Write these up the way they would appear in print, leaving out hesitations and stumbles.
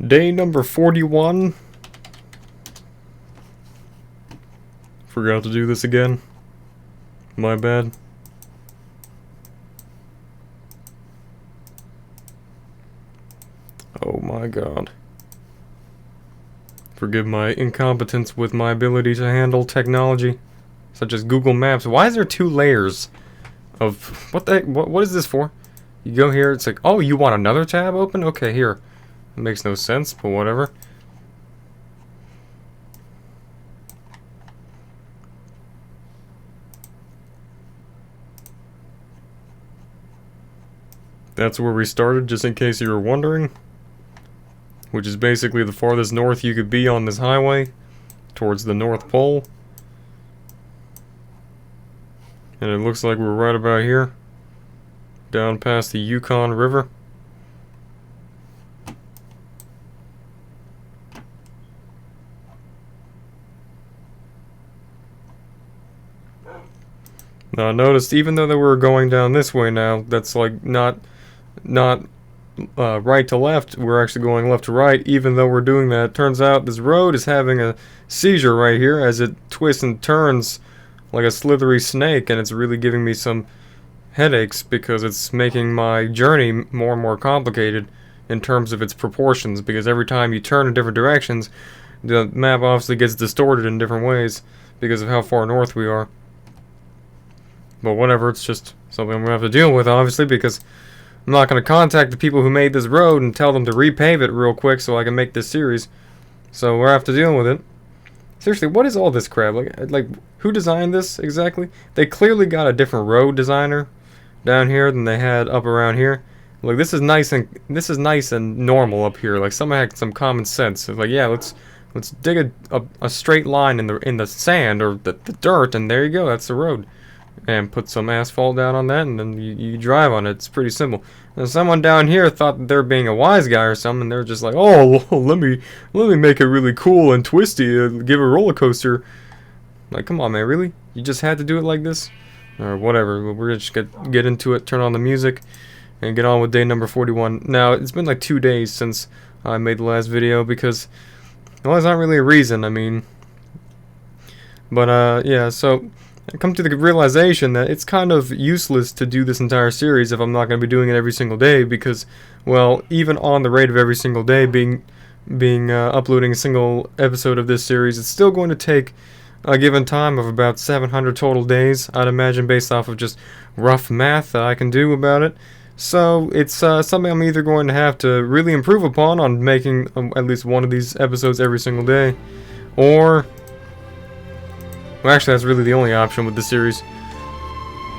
Day number 41. Forgot to do this again. My bad. Oh my god. Forgive my incompetence with my ability to handle technology, such as Google Maps. Why is there 2 layers of... what is this for? You go here, it's like, oh, you want another tab open? Okay, here. It makes no sense, but whatever. That's where we started, just in case you were wondering. Which is basically the farthest north you could be on this highway, towards the North Pole. And it looks like we're right about here, down past the Yukon River. Now I noticed, even though that we're going down this way now, that's like not right to left, we're actually going left to right. Even though we're doing that, turns out this road is having a seizure right here as it twists and turns like a slithery snake, and it's really giving me some headaches because it's making my journey more and more complicated in terms of its proportions, because every time you turn in different directions, the map obviously gets distorted in different ways because of how far north we are. But whatever, it's just something I'm going to have to deal with, obviously, because I'm not going to contact the people who made this road and tell them to repave it real quick so I can make this series. So we'll have to deal with it. Seriously, what is all this crap? Like, who designed this exactly? They clearly got a different road designer down here than they had up around here. Look, this is nice and normal up here. Like, someone had some common sense. It's like, yeah, let's dig a straight line in the sand or the dirt, and there you go. That's the road. And put some asphalt down on that, and then you drive on it. It's pretty simple. And someone down here thought that they're being a wise guy or something, and they're just like, oh, well, let me make it really cool and twisty, give a roller coaster. Like, come on, man, really? You just had to do it like this? Or whatever. We're just get into it, turn on the music, and get on with day number 41. Now, it's been like 2 days since I made the last video because, well, there's not really a reason, I mean. But, yeah, so I come to the realization that it's kind of useless to do this entire series if I'm not going to be doing it every single day, because, well, even on the rate of every single day uploading a single episode of this series, it's still going to take a given time of about 700 total days, I'd imagine, based off of just rough math that I can do about it. So it's something I'm either going to have to really improve upon on making at least one of these episodes every single day, or... well, actually, that's really the only option with the series.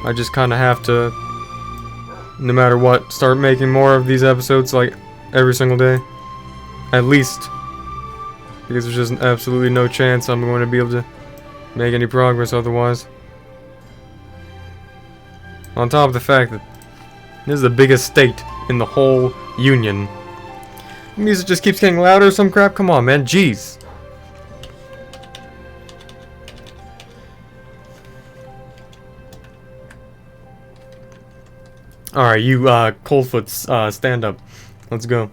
I just kind of have to, no matter what, start making more of these episodes, like, every single day. At least. Because there's just absolutely no chance I'm going to be able to make any progress otherwise. On top of the fact that this is the biggest state in the whole Union. The music just keeps getting louder or some crap? Come on, man. Jeez. Alright, you, Coldfoots, stand up. Let's go.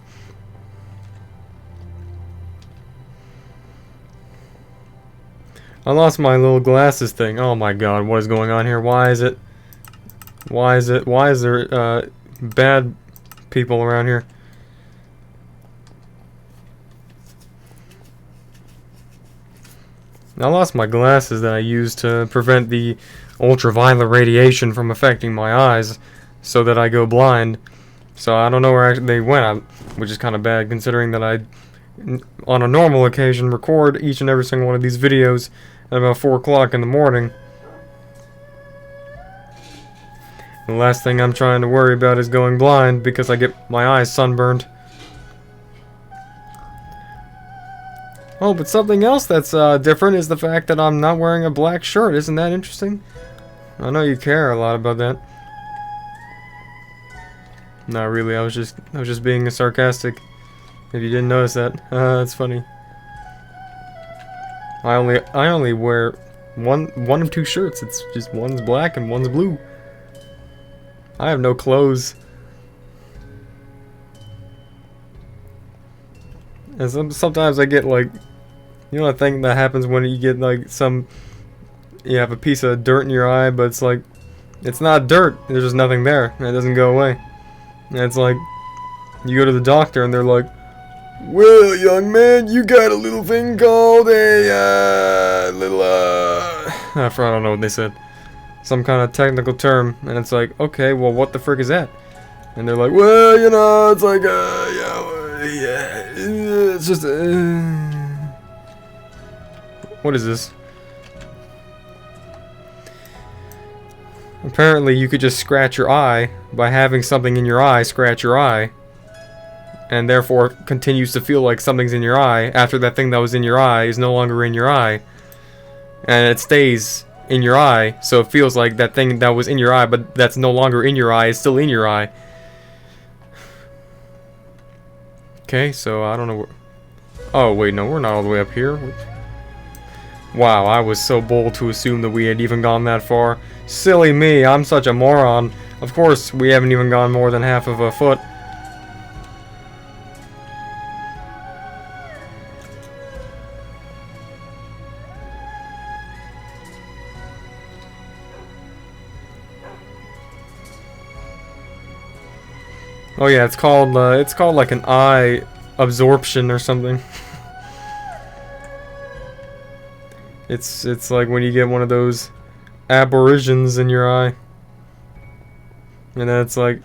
I lost my little glasses thing. Oh my god, what is going on here? Why is there, bad people around here? I lost my glasses that I used to prevent the ultraviolet radiation from affecting my eyes, so that I go blind. So I don't know where they went, which is kind of bad considering that I, on a normal occasion, record each and every single one of these videos at about 4 o'clock in the morning. The last thing I'm trying to worry about is going blind because I get my eyes sunburned. Oh, but something else that's different is the fact that I'm not wearing a black shirt. Isn't that interesting? I know you care a lot about that. Not really. I was just being sarcastic. If you didn't notice that, that's funny. I only wear one of 2 shirts. It's just one's black and one's blue. I have no clothes. And sometimes I get like, you know, that thing that happens when you get like you have a piece of dirt in your eye, but it's like, it's not dirt. There's just nothing there, and it doesn't go away. And it's like, you go to the doctor, and they're like, well, young man, you got a little thing called a I don't know what they said. Some kind of technical term, and it's like, okay, well, what the frick is that? And they're like, well, you know, it's like, yeah, it's just, what is this? Apparently, you could just scratch your eye by having something in your eye scratch your eye, and therefore continues to feel like something's in your eye after that thing that was in your eye is no longer in your eye, and it stays in your eye, so it feels like that thing that was in your eye but that's no longer in your eye is still in your eye. Okay, so I don't know where... Oh wait, no, we're not all the way up here. Wow, I was so bold to assume that we had even gone that far. Silly me, I'm such a moron. Of course, we haven't even gone more than half of a foot. Oh yeah, it's called like an eye absorption or something. It's like when you get one of those aberrations in your eye. And then it's like,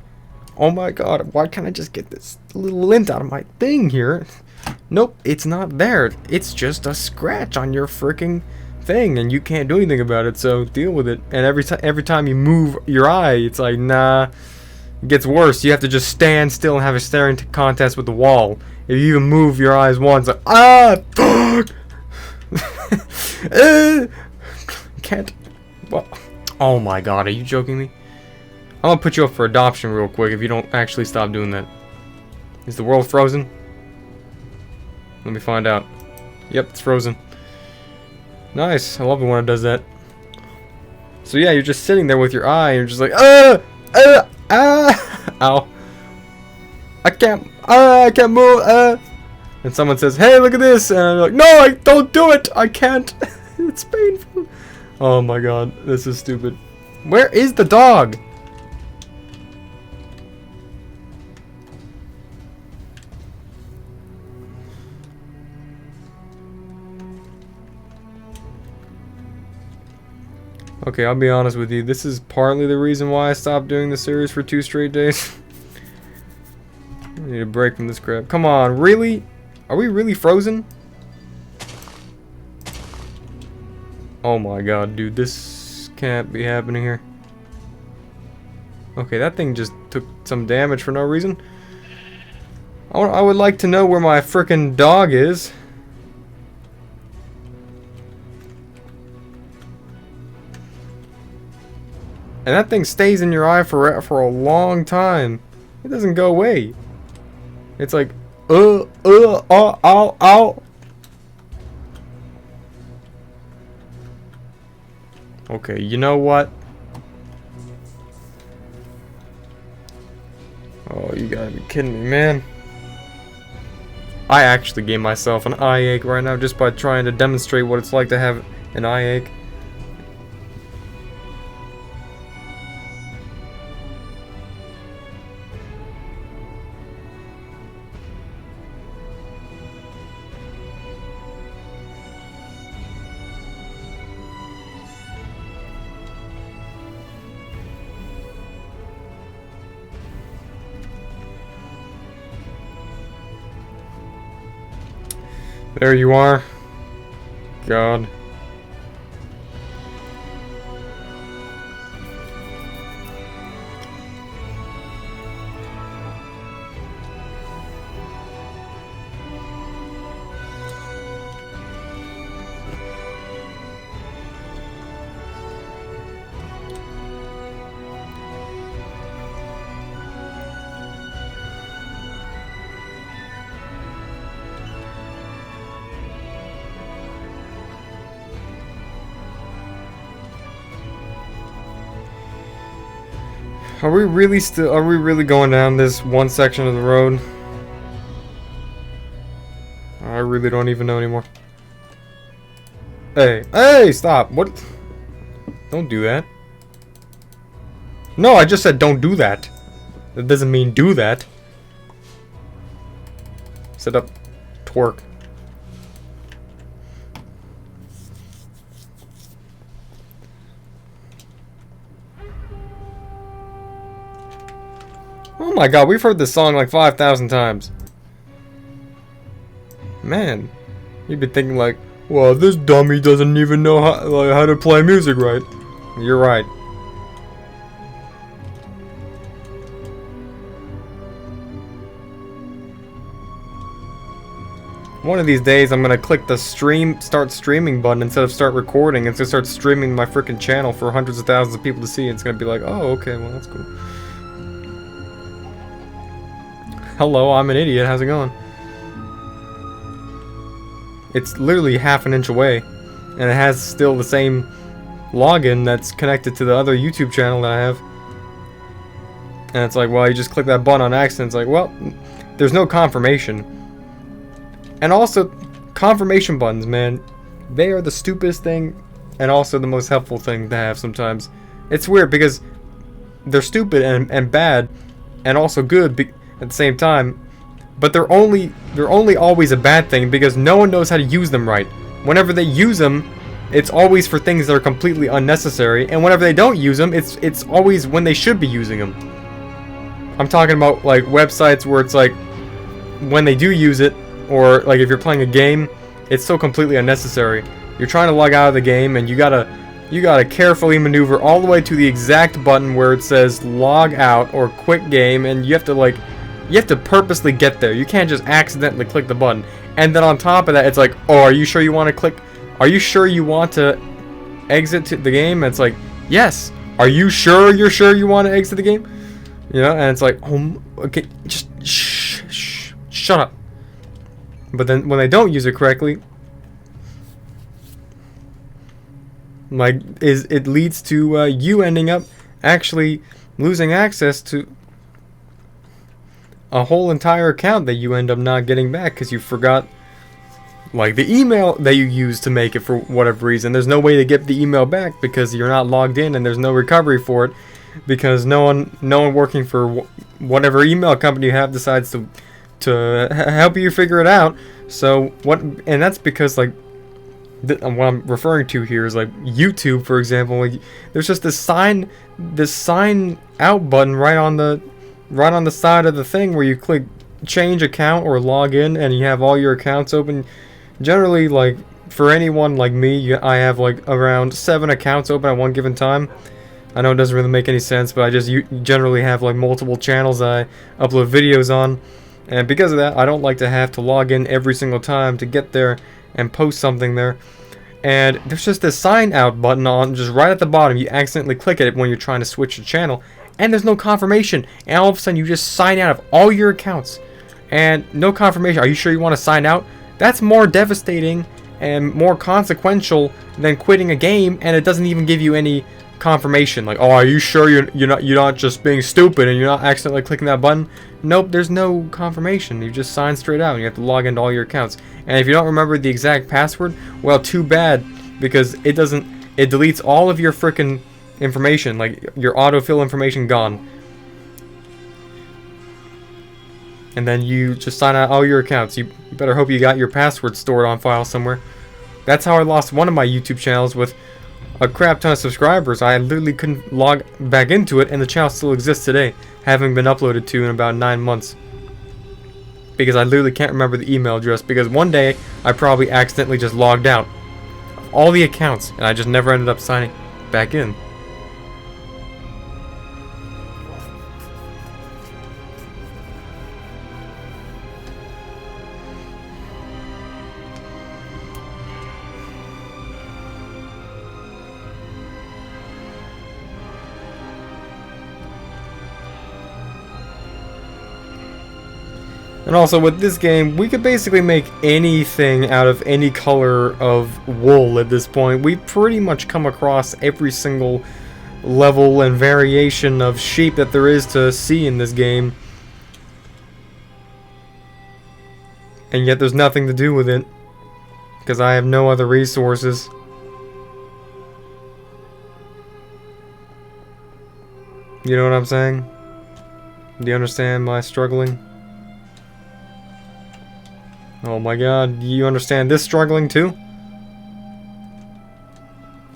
oh my god, why can't I just get this little lint out of my thing here? Nope, it's not there. It's just a scratch on your freaking thing, and you can't do anything about it, so deal with it. And every time you move your eye, it's like, nah, it gets worse. You have to just stand still and have a staring contest with the wall. If you even move your eyes once, like, ah, fuck! Can't. Well, oh my god, are you joking me? I'm gonna put you up for adoption real quick if you don't actually stop doing that. Is the world frozen? Let me find out. Yep, it's frozen. Nice. I love it when it does that. So yeah, you're just sitting there with your eye and you're just like, ow. I can't move, And someone says, hey, look at this, and I'm like, no, don't do it, I can't. It's painful. Oh my god, this is stupid. Where is the dog? Okay, I'll be honest with you, this is partly the reason why I stopped doing the series for 2 straight days. I need a break from this crap. Come on, really? Are we really frozen? Oh my god, dude, this can't be happening here. Okay, that thing just took some damage for no reason. I would like to know where my frickin' dog is. And that thing stays in your eye for a long time. It doesn't go away. It's like, ow. Okay, you know what? Oh, you gotta be kidding me, man. I actually gave myself an eye ache right now just by trying to demonstrate what it's like to have an eye ache. There you are. God. Are we really going down this one section of the road? really don't even know anymore. Hey, hey, stop. What? Don't do that. No, I just said don't do that. That doesn't mean do that. Set up twerk. Oh my god, we've heard this song like 5,000 times. Man, you'd be thinking like, well, this dummy doesn't even know how to play music right. You're right. One of these days, I'm gonna click the start streaming button instead of start recording. It's gonna start streaming my freaking channel for hundreds of thousands of people to see. It's gonna be like, oh, okay, well, that's cool. Hello, I'm an idiot. How's it going? It's literally half an inch away, and it has still the same login that's connected to the other YouTube channel that I have. And it's like, well, you just click that button on accident. It's like, well, there's no confirmation. And also, confirmation buttons, man, they are the stupidest thing and also the most helpful thing to have sometimes. It's weird because they're stupid and bad and also good at the same time, but they're only always a bad thing because no one knows how to use them right. Whenever they use them, it's always for things that are completely unnecessary, and whenever they don't use them, it's always when they should be using them. I'm talking about like websites where it's like when they do use it, or like if you're playing a game, it's so completely unnecessary. You're trying to log out of the game and you gotta carefully maneuver all the way to the exact button where it says log out or quit game, and you have to purposely get there. You can't just accidentally click the button. And then on top of that, it's like, oh, are you sure you want to click? Are you sure you want to exit the game? And it's like, yes. Are you sure you want to exit the game? You know, and it's like, oh, okay, just shut up. But then when they don't use it correctly, like, it leads to you ending up actually losing access to a whole entire account that you end up not getting back because you forgot, like, the email that you used to make it for whatever reason. There's no way to get the email back because you're not logged in, and there's no recovery for it because no one working for whatever email company you have decides to help you figure it out. So and that's because, like, what I'm referring to here is like YouTube, for example. Like, there's just this sign out button right on the side of the thing where you click change account or log in, and you have all your accounts open. Generally, like, for anyone like me, I have like around 7 accounts open at one given time. I know it doesn't really make any sense, but I just generally have like multiple channels I upload videos on. And because of that, I don't like to have to log in every single time to get there and post something there. And there's just this sign out button on just right at the bottom. You accidentally click it when you're trying to switch the channel, and there's no confirmation. And all of a sudden, you just sign out of all your accounts. And no confirmation. Are you sure you want to sign out? That's more devastating and more consequential than quitting a game, and it doesn't even give you any confirmation. Like, oh, are you sure you're not just being stupid and you're not accidentally clicking that button? Nope, there's no confirmation. You just sign straight out and you have to log into all your accounts. And if you don't remember the exact password, well, too bad, because it deletes all of your frickin' information, like your autofill information gone. And then you just sign out all your accounts. You better hope you got your password stored on file somewhere. That's how I lost one of my YouTube channels with a crap ton of subscribers. I literally couldn't log back into it, and the channel still exists today, having been uploaded to in about 9 months. Because I literally can't remember the email address, because one day I probably accidentally just logged out of all the accounts, and I just never ended up signing back in. And also with this game, we could basically make anything out of any color of wool at this point. We pretty much come across every single level and variation of sheep that there is to see in this game. And yet there's nothing to do with it. Because I have no other resources. You know what I'm saying? Do you understand my struggling? Oh my god, do you understand this struggling too?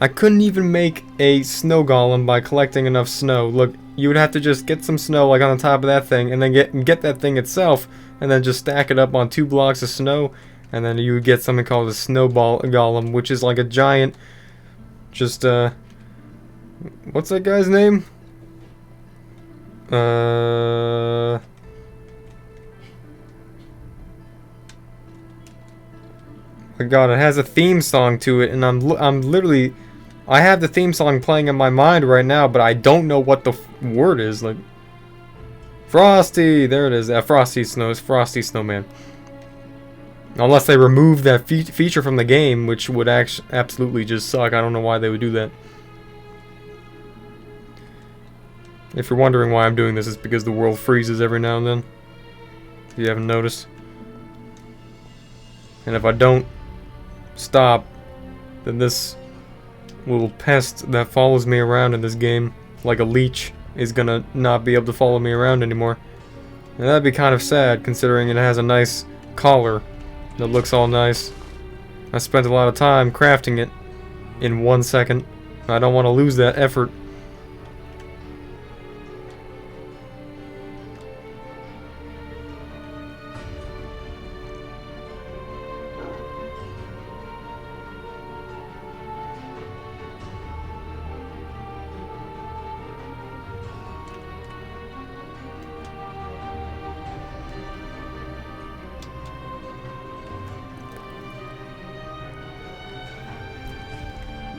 I couldn't even make a snow golem by collecting enough snow. Look, you would have to just get some snow like on the top of that thing, and then get that thing itself, and then just stack it up on 2 blocks of snow, and then you would get something called a snowball golem, which is like a giant, just what's that guy's name? My god, it has a theme song to it, and I'm literally, I have the theme song playing in my mind right now, but I don't know what the word is. Like, Frosty, there it is. Frosty Snowman. Unless they remove that feature from the game, which would absolutely just suck. I don't know why they would do that. If you're wondering why I'm doing this, it's because the world freezes every now and then. If you haven't noticed. And if I don't stop, then this little pest that follows me around in this game, like a leech, is gonna not be able to follow me around anymore. And that'd be kind of sad, considering it has a nice collar that looks all nice. I spent a lot of time crafting it in 1 second. I don't want to lose that effort.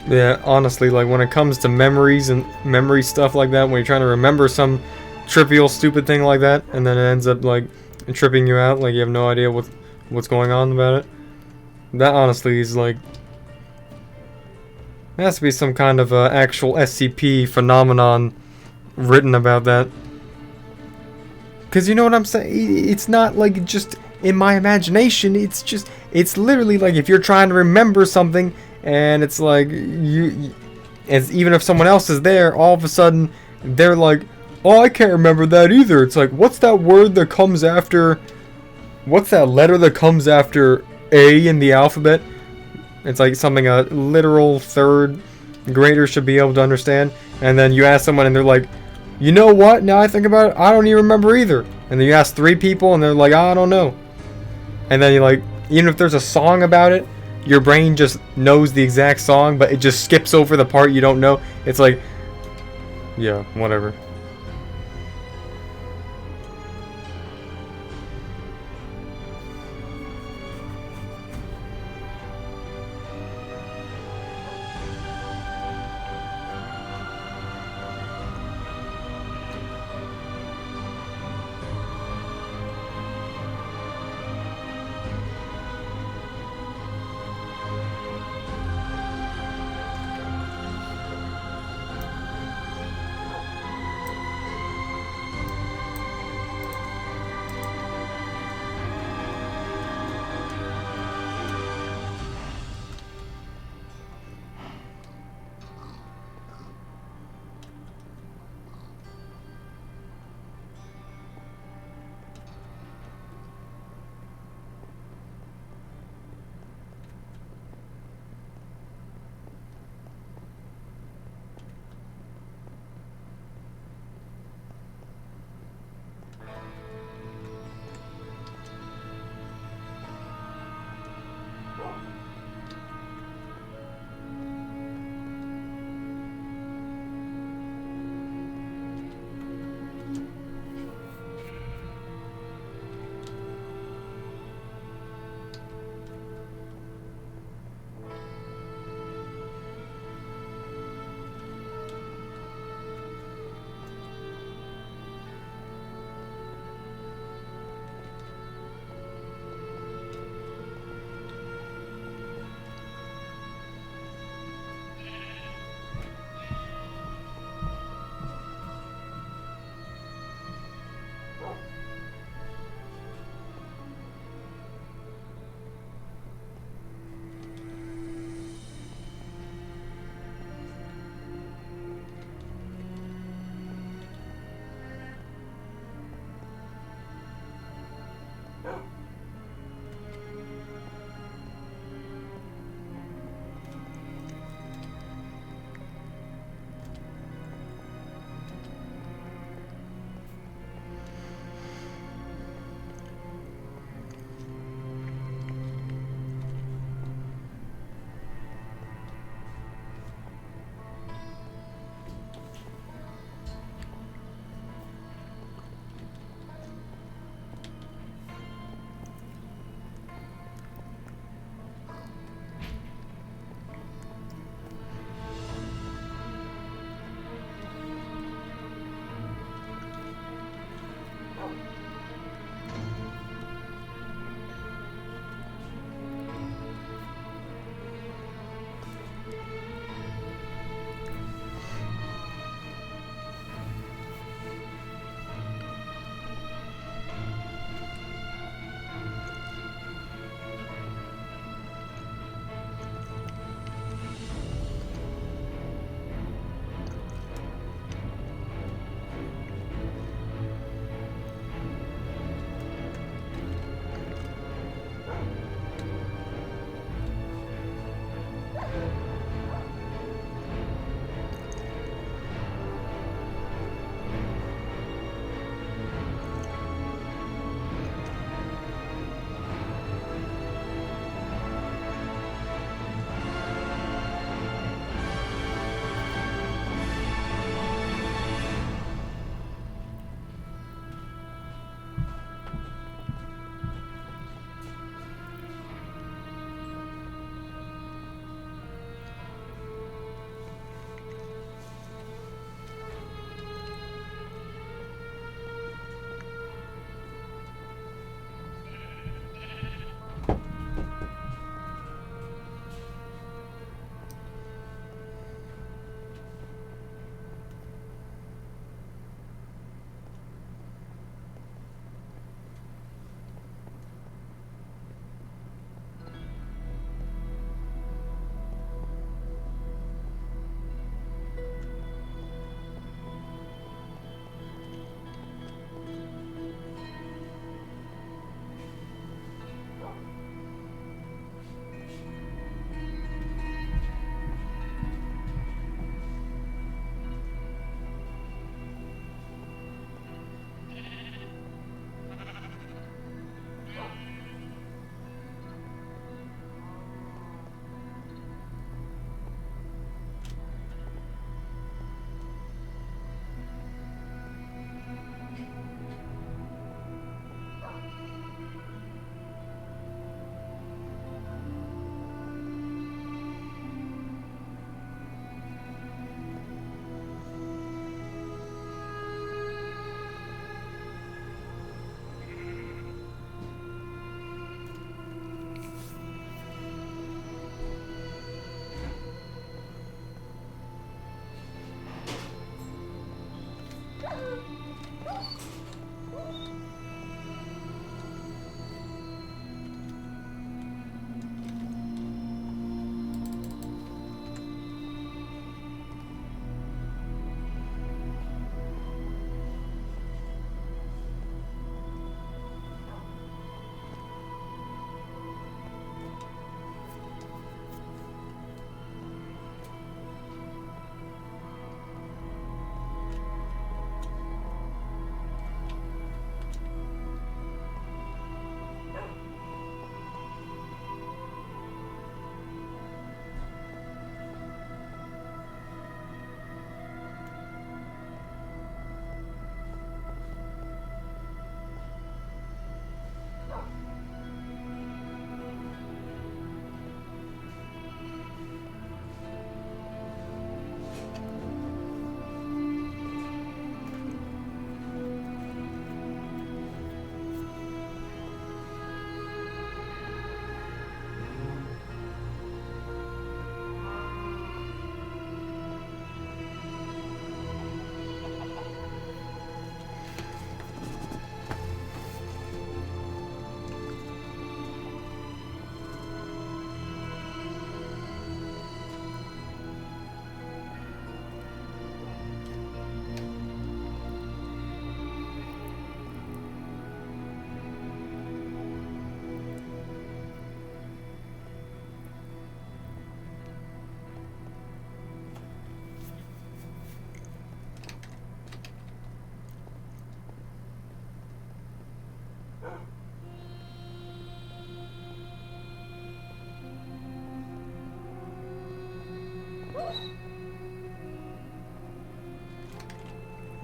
Yeah, honestly, like when it comes to memories and memory stuff like that, when you're trying to remember some trivial, stupid thing like that, and then it ends up like tripping you out, like you have no idea what's going on about it. That honestly is like, there has to be some kind of actual SCP phenomenon written about that. Cause you know what I'm saying? It's not like just in my imagination. It's literally like if you're trying to remember something. And it's like, as even if someone else is there, all of a sudden, they're like, oh, I can't remember that either. It's like, what's that word that comes after, what's that letter that comes after A in the alphabet? It's like something a literal third grader should be able to understand. And then you ask someone and they're like, you know what, now I think about it, I don't even remember either. And then you ask 3 people and they're like, I don't know. And then you're like, even if there's a song about it, your brain just knows the exact song, but it just skips over the part you don't know. It's like, yeah, whatever.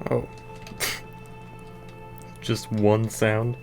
Oh. Just one sound.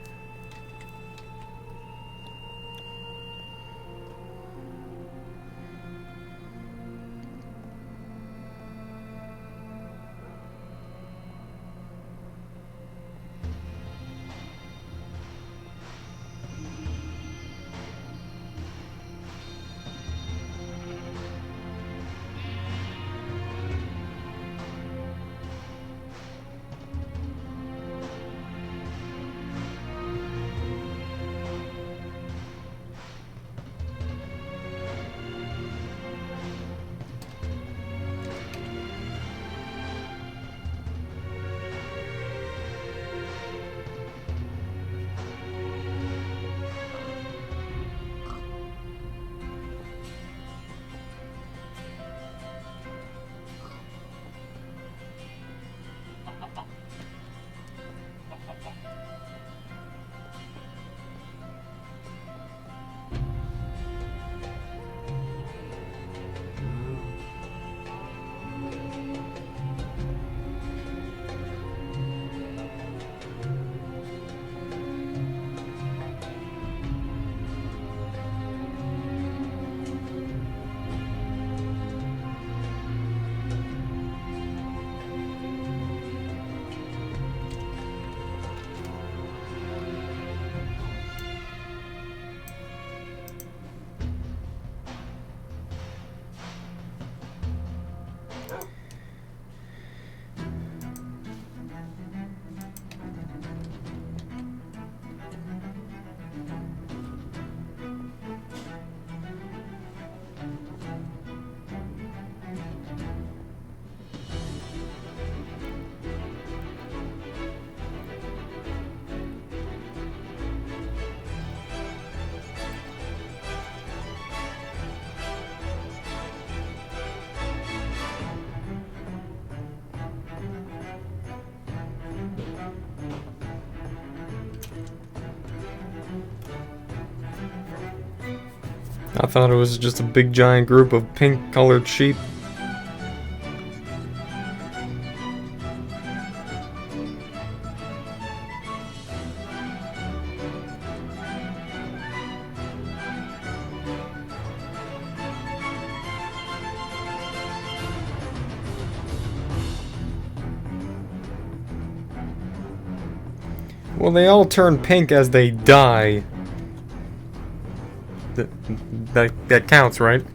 I thought it was just a big giant group of pink colored sheep. Well, they all turn pink as they die. That counts, right?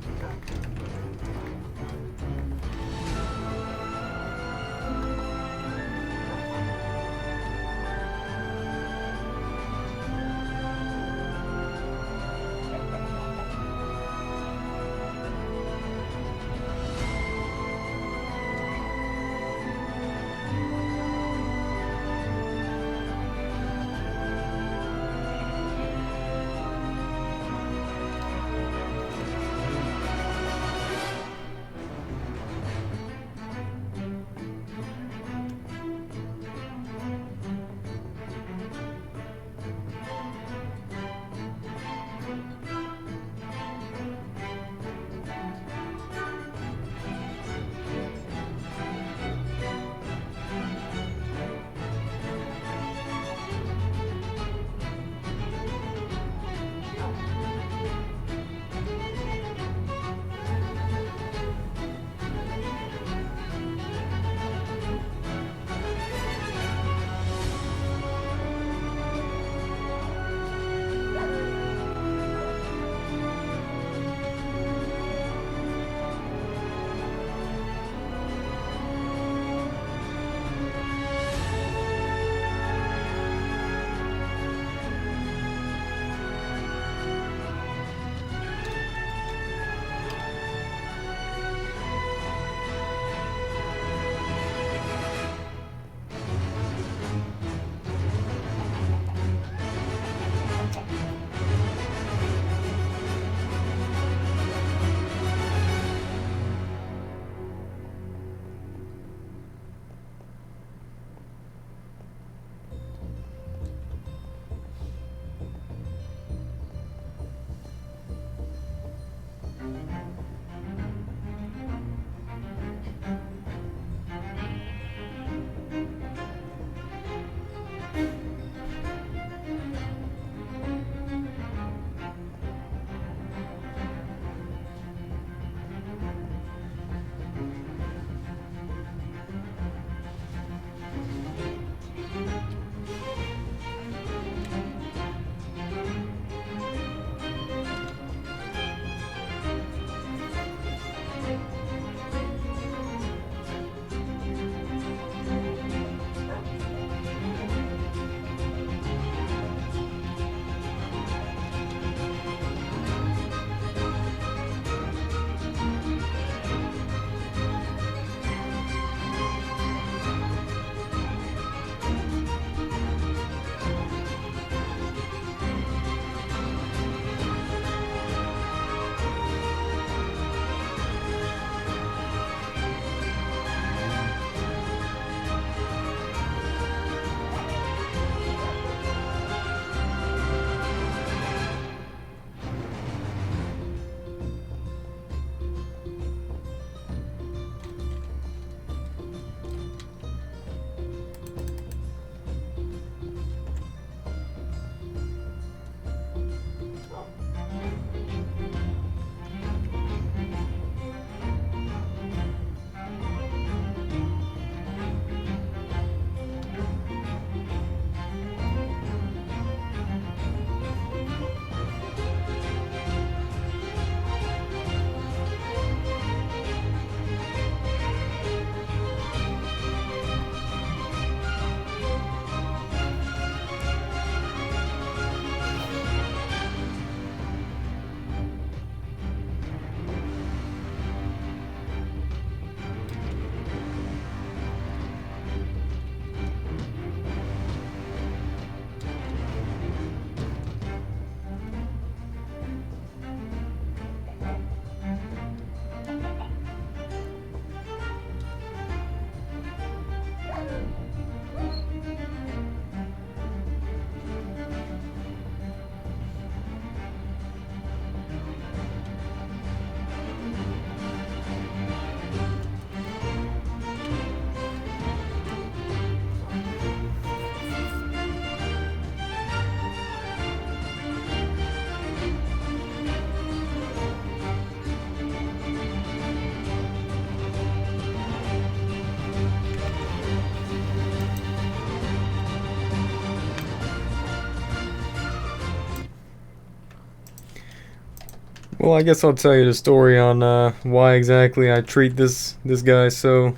Well, I guess I'll tell you the story on why exactly I treat this guy so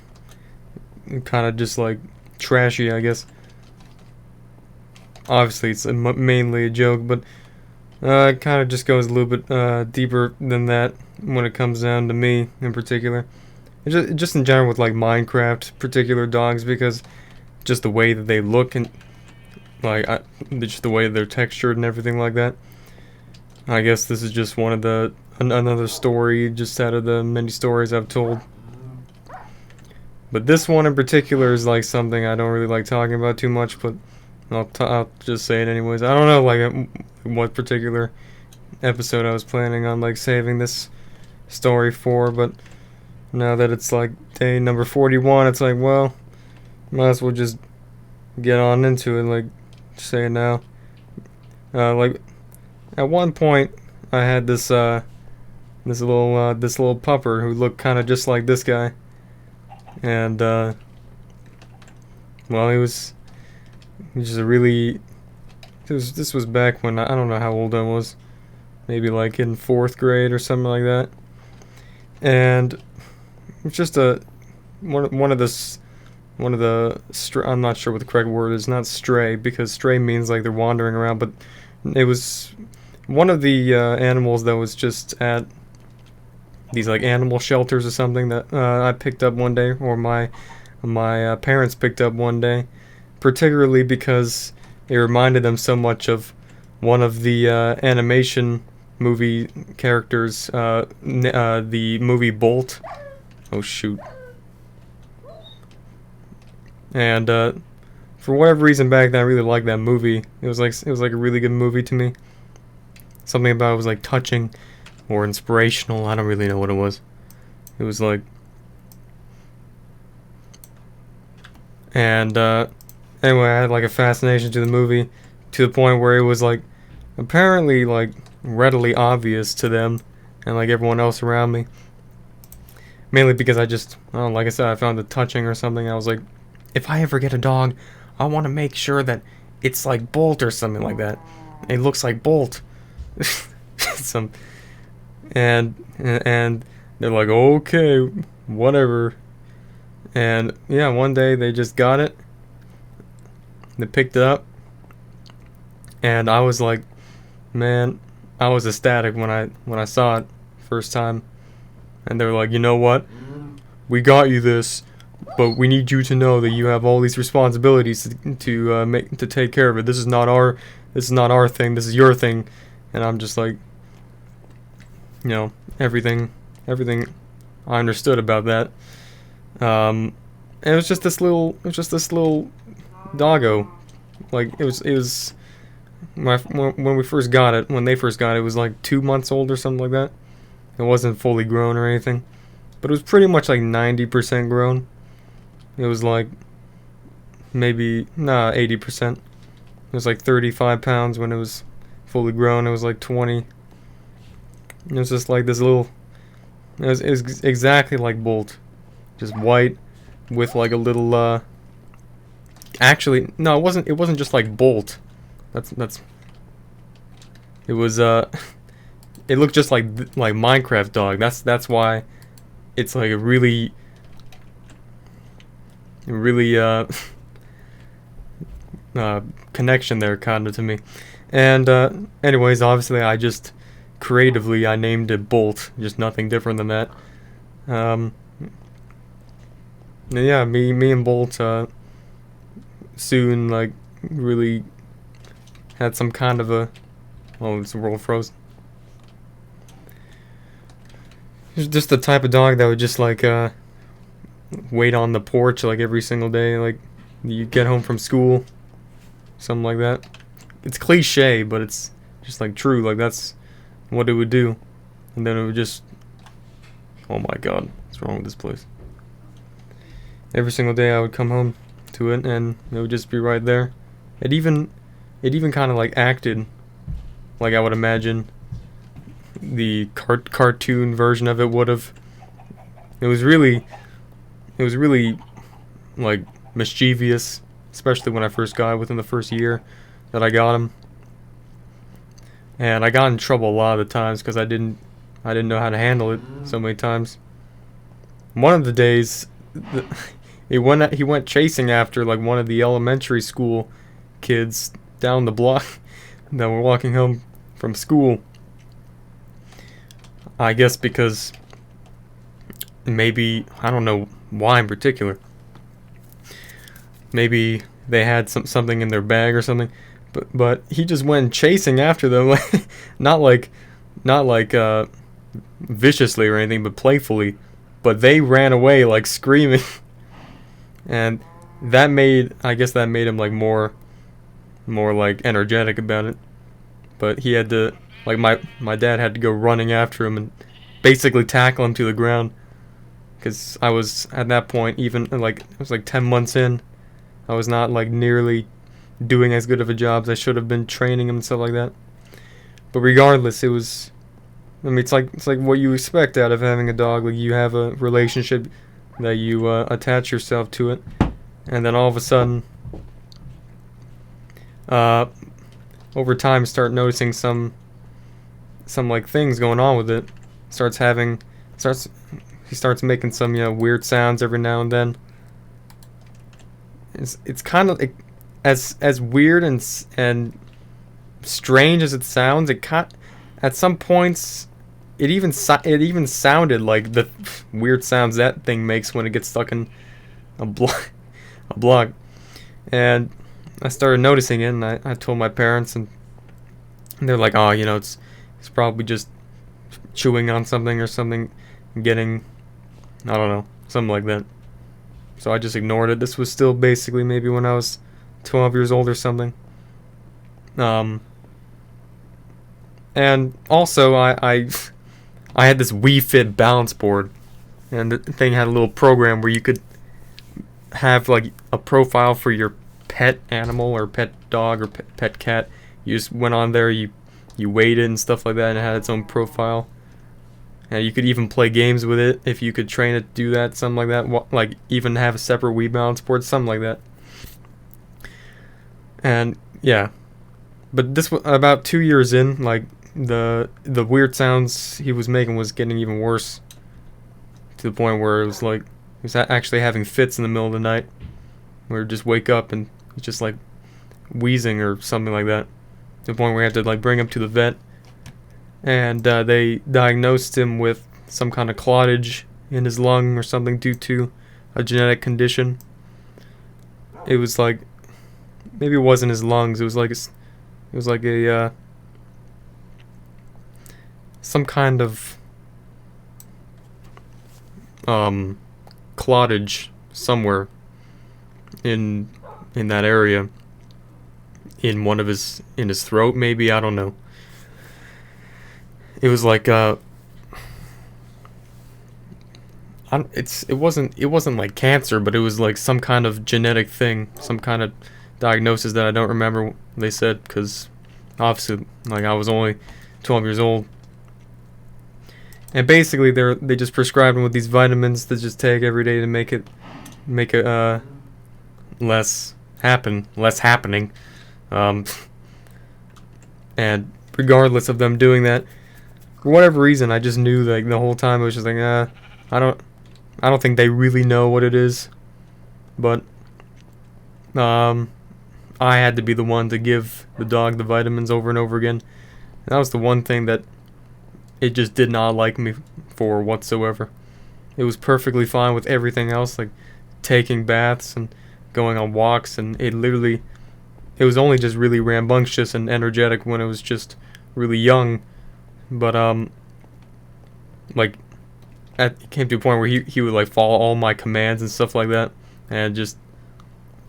kind of just like trashy, I guess. Obviously, it's mainly a joke, but it kind of just goes a little bit deeper than that when it comes down to me in particular. Just in general with like Minecraft particular dogs, because just the way that they look and like just the way they're textured and everything like that. I guess this is just one of the another story just out of the many stories I've told. But this one in particular is like something I don't really like talking about too much, but I'll just say it anyways. I don't know like what particular episode I was planning on like saving this story for, but now that it's like day number 41, it's like, well, might as well just get on into it, like say it now. Like at one point I had this little pupper who looked kind of just like this guy, and well, he was just a really this was back when I don't know how old I was, maybe like in 4th grade or something like that, and it's just one of the I'm not sure what the correct word is, not stray, because stray means like they're wandering around, but it was one of the animals that was just at these like animal shelters or something that I picked up one day, or my parents picked up one day, particularly because it reminded them so much of one of the animation movie characters, the movie Bolt. Oh shoot. And for whatever reason back then, I really liked that movie. It was like a really good movie to me. Something about it was like touching or inspirational. I don't really know what it was. It was like, and anyway, I had like a fascination to the movie to the point where it was like apparently like readily obvious to them and like everyone else around me. Mainly because I don't know, like I said, I found it touching or something. I was like, if I ever get a dog, I want to make sure that it's like Bolt or something like that. It looks like Bolt. And they're like, okay, whatever. And yeah, one day they just got it. They picked it up, and I was like, man, I was ecstatic when I saw it first time. And they were like, you know what? We got you this, but we need you to know that you have all these responsibilities to take care of it. This is not our thing. This is your thing. And I'm just like, you know, everything I understood about that. And it was just this little doggo. Like it was when we first got it, when they first got it, it was like 2 months old or something like that. It wasn't fully grown or anything, but it was pretty much like 90% grown. It was like maybe 80%. It was like 35 pounds when it was fully grown. It was like 20. It was just like this little. It was exactly like Bolt, just white with like a little. Actually, no, it wasn't. It wasn't just like Bolt. That's. It was It looked just like Minecraft dog. That's why it's like a really connection there kind of to me. And anyways, obviously I just creatively I named it Bolt, just nothing different than that. And yeah, me and Bolt soon like really had some kind of a the world froze. He's just the type of dog that would just like wait on the porch like every single day, like you get home from school, something like that. It's cliche, but it's just like true. Like that's what it would do, and then it would just. Oh my God, what's wrong with this place? Every single day I would come home to it, and it would just be right there. It even kind of like acted like I would imagine the cartoon version of it would have. It was really like mischievous, especially when I first got it, within the first year that I got him. And I got in trouble a lot of the times because I didn't I didn't know how to handle it so many times. One of the days, he went chasing after like one of the elementary school kids down the block that were walking home from school. I guess because maybe, I don't know why in particular. Maybe they had something in their bag or something, but he just went chasing after them, like not like viciously or anything, but playfully. But they ran away like screaming, and I guess that made him like more like energetic about it. But he had to, like, my dad had to go running after him and basically tackle him to the ground, because I was at that point, even like it was like 10 months in, I was not like nearly doing as good of a job as I should have been training him and stuff like that. But regardless, it was, I mean, it's like what you expect out of having a dog. Like, you have a relationship that you attach yourself to it, and then all of a sudden, over time, start noticing some like things going on with it. He starts making some weird sounds every now and then. It's kind of as weird and strange as it sounds. At some points it even sounded like the weird sounds that thing makes when it gets stuck in a block. And I started noticing it, and I told my parents, and they're like, oh, it's probably just chewing on something or something, getting, I don't know, something like that. So I just ignored it. This was still basically maybe when I was 12 years old or something. And also I had this Wii Fit balance board, and the thing had a little program where you could have like a profile for your pet animal or pet dog or pet cat. You just went on there, you weighed it and stuff like that, and it had its own profile. And you could even play games with it if you could train it to do that, something like that. Like even have a separate Wii balance board, something like that. And yeah, but this was about 2 years in. Like the weird sounds he was making was getting even worse, to the point where it was like he was actually having fits in the middle of the night, where he'd just wake up and he's just like wheezing or something like that. To the point where we had to like bring him to the vet. And they diagnosed him with some kind of clottage in his lung or something due to a genetic condition. It was like, maybe it wasn't his lungs. It was like a some kind of clottage somewhere in that area, in his throat, maybe, I don't know. It was like it wasn't like cancer, but it was like some kind of genetic thing, some kind of diagnosis that I don't remember what they said, because obviously like I was only 12 years old. And basically they just prescribed him with these vitamins to just take every day to make it less happening. And regardless of them doing that, for whatever reason, I just knew like the whole time. I was just like, I don't think they really know what it is, but I had to be the one to give the dog the vitamins over and over again. And that was the one thing that it just did not like me for whatsoever. It was perfectly fine with everything else, like taking baths and going on walks, and it was only just really rambunctious and energetic when it was just really young. But like it came to a point where he would like follow all my commands and stuff like that, and just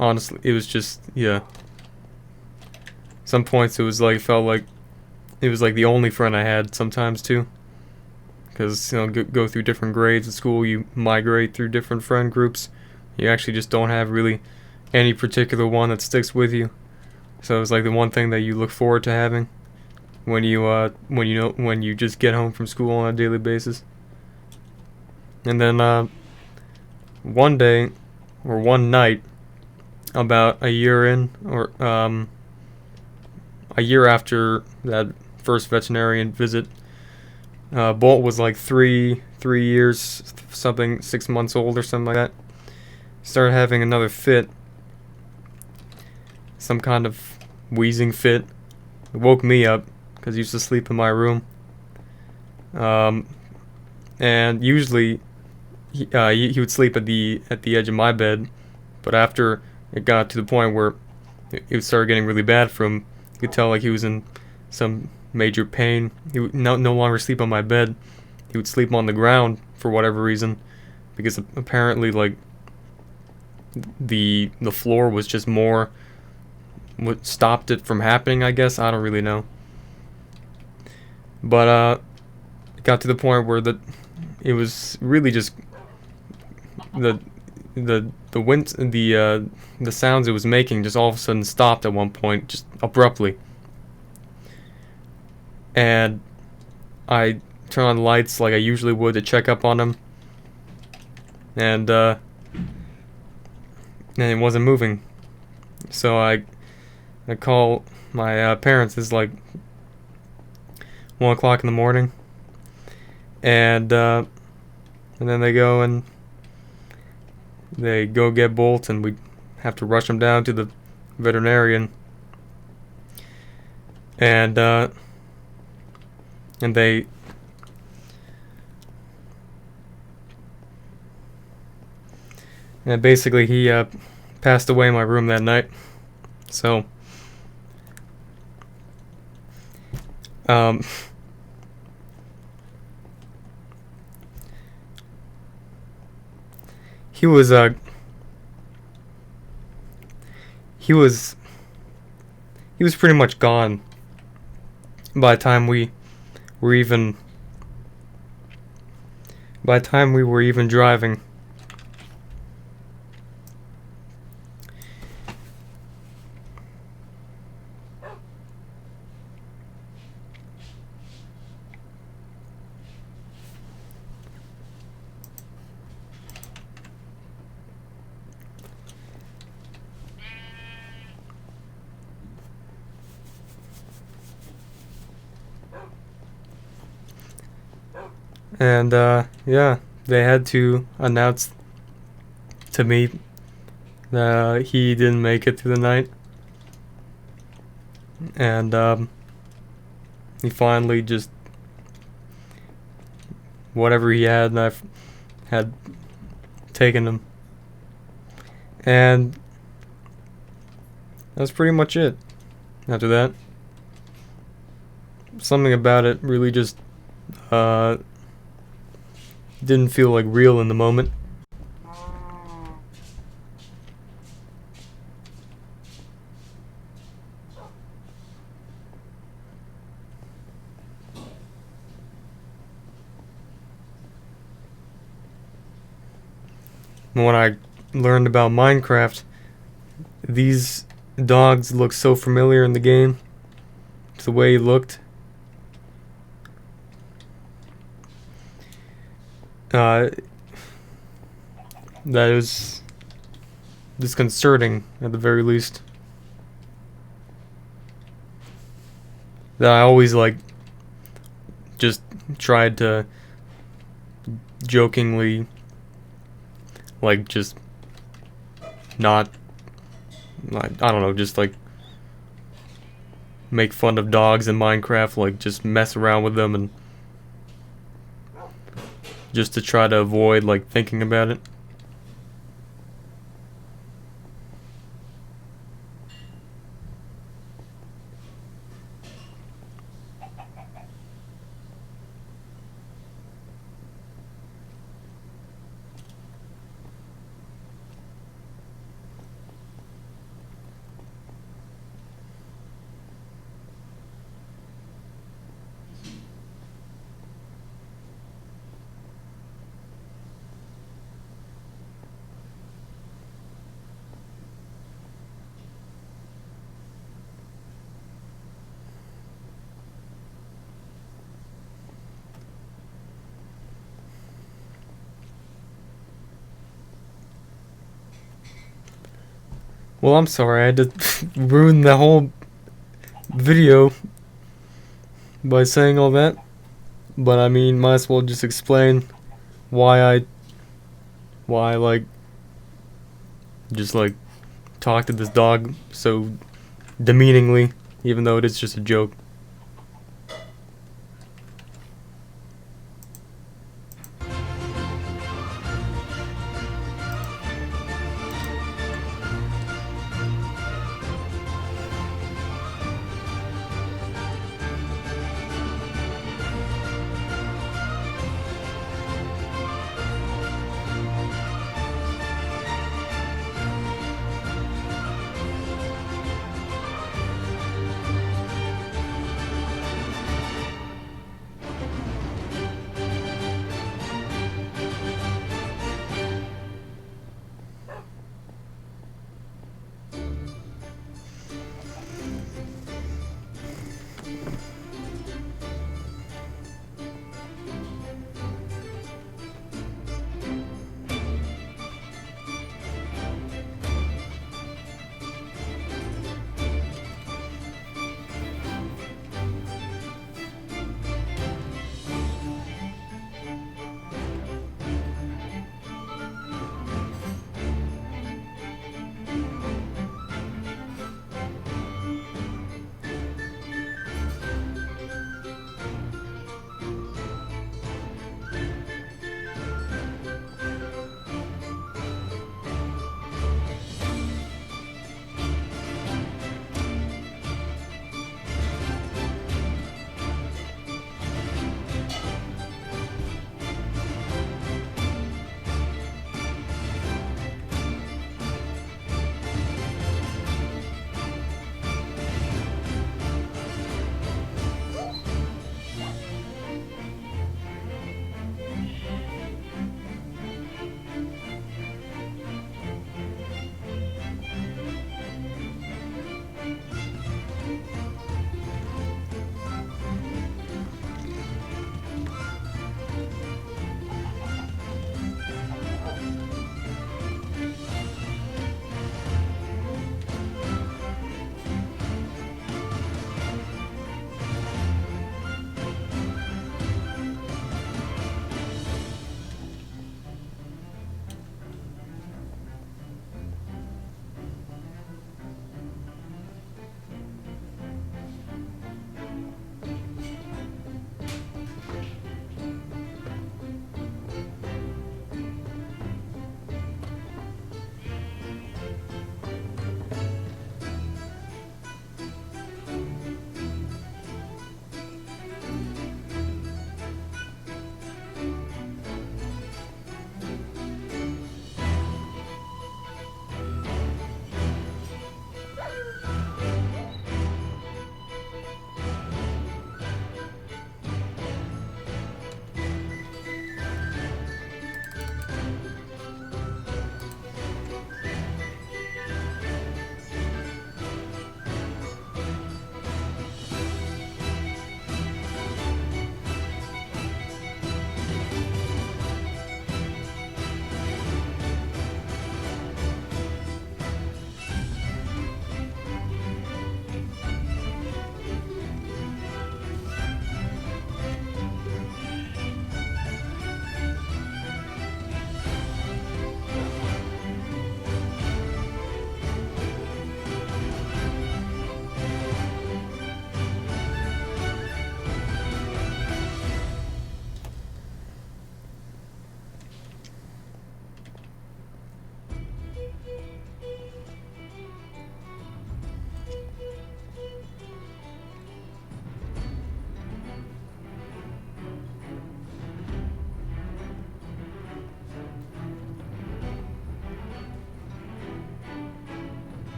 honestly, it was just, yeah. Some points it was like, felt like it was like the only friend I had sometimes too, because go through different grades at school, you migrate through different friend groups. You actually just don't have really any particular one that sticks with you. So it was like the one thing that you look forward to having when you just get home from school on a daily basis. And then one day or one night, about a year in, or a year after that first veterinarian visit, Bolt was like three years, something, 6 months old or something like that. Started having another fit, some kind of wheezing fit. It woke me up because he used to sleep in my room. And usually he would sleep at the edge of my bed, but after it got to the point where it started getting really bad for him, you could tell like he was in some major pain. He would no longer sleep on my bed. He would sleep on the ground for whatever reason, because apparently like the floor was just more what stopped it from happening, I guess. I don't really know. But it got to the point where it was really just the sounds it was making just all of a sudden stopped at one point, just abruptly. And I turned on the lights like I usually would to check up on him, and it wasn't moving. So I call my parents. It's like 1 o'clock in the morning, and then they go and they go get Bolt, and we have to rush him down to the veterinarian, and they basically he passed away in my room that night. So he was pretty much gone by the time we were even driving. And yeah, they had to announce to me that he didn't make it through the night, and he finally just whatever he had, and I had taken him, and that's pretty much it. After that, something about it really just didn't feel like real in the moment. When I learned about Minecraft, these dogs looked so familiar in the game. It's the way he looked. That was disconcerting at the very least. That I always like just tried to jokingly like just not like I don't know, just like make fun of dogs in Minecraft, like just mess around with them and just to try to avoid like thinking about it. Well, I'm sorry, I had to ruin the whole video by saying all that. But I mean, might as well just explain why I like just like talk to this dog so demeaningly, even though it is just a joke.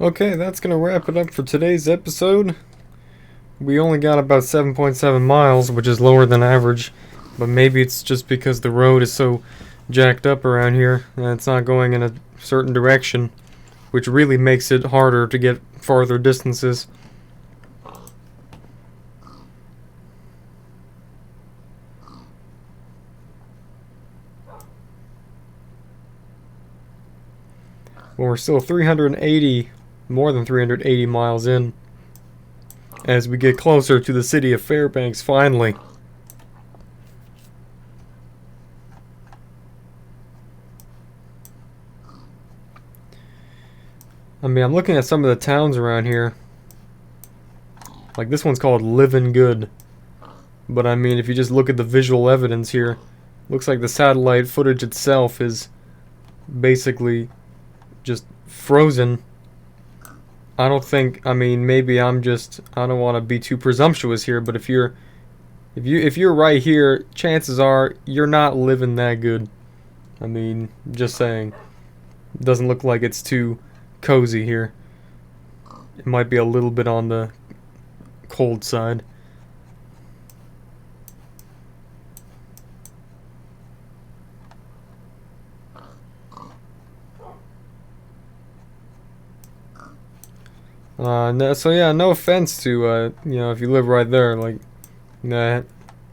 Okay, that's gonna wrap it up for today's episode. We only got about 7.7 miles, which is lower than average, but maybe it's just because the road is so jacked up around here and it's not going in a certain direction, which really makes it harder to get farther distances. Well, we're still 380, more than 380 miles in, as we get closer to the city of Fairbanks finally. I mean, I'm looking at some of the towns around here. Like, this one's called Living Good. But I mean, if you just look at the visual evidence here, looks like the satellite footage itself is basically just frozen. I don't think, I mean, maybe I don't want to be too presumptuous here, but if you're right here, chances are you're not living that good. I mean, just saying. It doesn't look like it's too cozy here. It might be a little bit on the cold side. So yeah, no offense to, if you live right there, like, nah,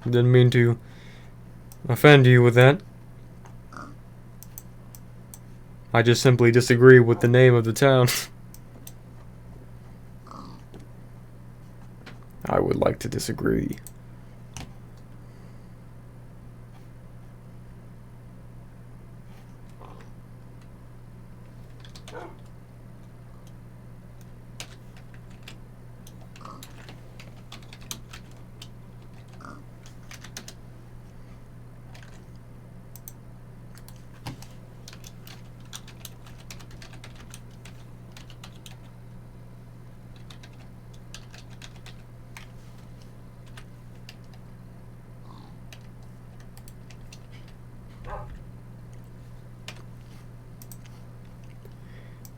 didn't mean to offend you with that. I just simply disagree with the name of the town. I would like to disagree.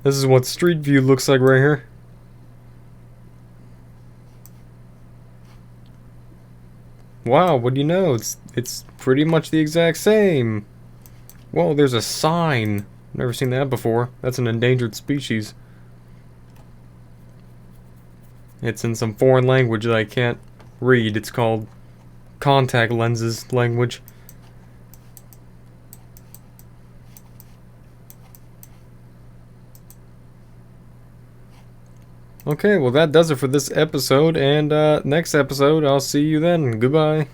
This is what Street View looks like right here. Wow, what do you know? It's pretty much the exact same. Whoa, there's a sign. Never seen that before. That's an endangered species. It's in some foreign language that I can't read. It's called contact lenses language. Okay, well that does it for this episode, and next episode I'll see you then. Goodbye.